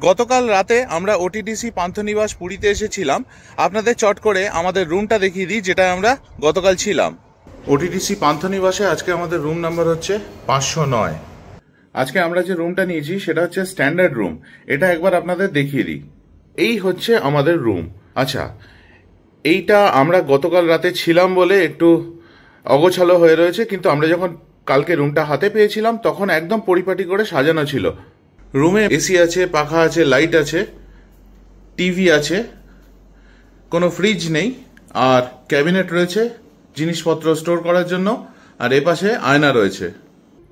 গতকাল রাতে আমরা ওটিডিসি পান্থনিবাস পুরীতে এসেছিলাম। আপনাদের চট করে আমাদের রুমটা দেখিয়ে দিই, যেটা আমরা গতকাল ছিলাম। ওটিডিসি পান্থনিবাসে আজকে আমাদের রুম নাম্বার হচ্ছে 509। আজকে আমরা যে রুমটা নিয়েছি সেটা হচ্ছে স্ট্যান্ডার্ড রুম। এটা একবার আপনাদের দেখিয়ে দিই। এই হচ্ছে আমাদের রুম। আচ্ছা, এইটা আমরা গতকাল রাতে ছিলাম বলে একটু অগোছালো হয়ে রয়েছে, কিন্তু আমরা যখন কালকে রুমটা হাতে পেয়েছিলাম তখন একদম পরিপাটি করে সাজানো ছিল। রুমে এসি আছে, পাখা আছে, লাইট আছে, টিভি আছে, কোনো ফ্রিজ নেই, আর ক্যাবিনেট রয়েছে জিনিসপত্র স্টোর করার জন্য, আর এপাশে আয়না রয়েছে।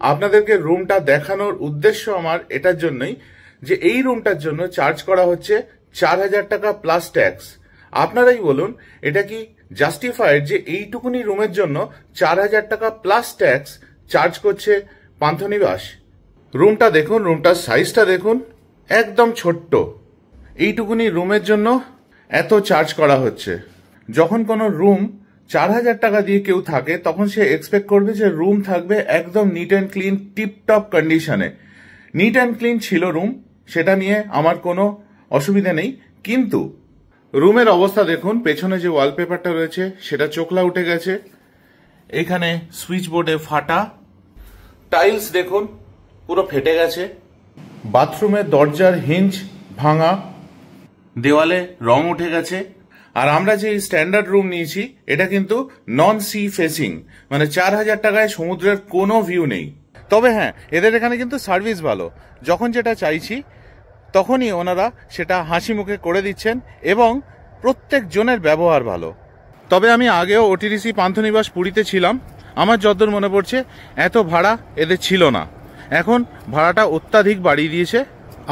আপনাদেরকে রুমটা দেখানোর উদ্দেশ্য আমার এটার জন্যই যে এই রুমটার জন্য চার্জ করা হচ্ছে 4000 টাকা প্লাস ট্যাক্স। আপনারাই বলুন, এটা কি জাস্টিফাইড যে এইটুকুনি রুমের জন্য 4000 টাকা প্লাস ট্যাক্স চার্জ করছে পান্থনিবাস? রুমটা দেখুন, রুমটার সাইজটা দেখুন, একদম ছোট্ট। এইটুকুনি রুমের জন্য এত চার্জ করা হচ্ছে। যখন কোনো রুম 4000 টাকা দিয়ে কেউ থাকে তখন সে এক্সপেক্ট করবে যে রুম থাকবে একদম নিট অ্যান্ড ক্লিন, টিপটপ কন্ডিশনে। নিট অ্যান্ড ক্লিন ছিল রুম, সেটা নিয়ে আমার কোনো অসুবিধা নেই, কিন্তু রুমের অবস্থা দেখুন। পেছনে যে ওয়ালপেপারটা রয়েছে সেটা চোখলা উঠে গেছে, এখানে সুইচ বোর্ডে ফাটা, টাইলস দেখুন পুরো ফেটে গেছে, বাথরুমের দরজার হিঞ্জ ভাঙা, দেওয়ালে রং উঠে গেছে। আর আমরা যে স্ট্যান্ডার্ড রুম নিয়েছি এটা কিন্তু নন সি ফেসিং, মানে 4000 টাকায় সমুদ্রের কোনো ভিউ নেই। তবে হ্যাঁ, এদের এখানে কিন্তু সার্ভিস ভালো। যখন যেটা চাইছি তখনই ওনারা সেটা হাসি মুখে করে দিচ্ছেন এবং প্রত্যেক জনের ব্যবহার ভালো। তবে আমি আগেও ওটিডিসি পান্থনিবাস পুরীতে ছিলাম, আমার যতদূর মনে পড়ছে এত ভাড়া এদের ছিল না। এখন ভাড়াটা অত্যাধিক বাড়িয়ে দিয়েছে,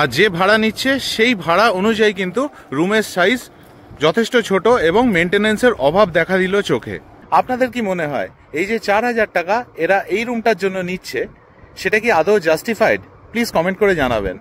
আর যে ভাড়া নিচ্ছে সেই ভাড়া অনুযায়ী কিন্তু রুমের সাইজ যথেষ্ট ছোট এবং মেনটেন্যান্সের অভাব দেখা দিল চোখে। আপনাদের কি মনে হয় এই যে 4000 টাকা এরা এই রুমটার জন্য নিচ্ছে, সেটা কি আদৌ জাস্টিফাইড? প্লিজ কমেন্ট করে জানাবেন।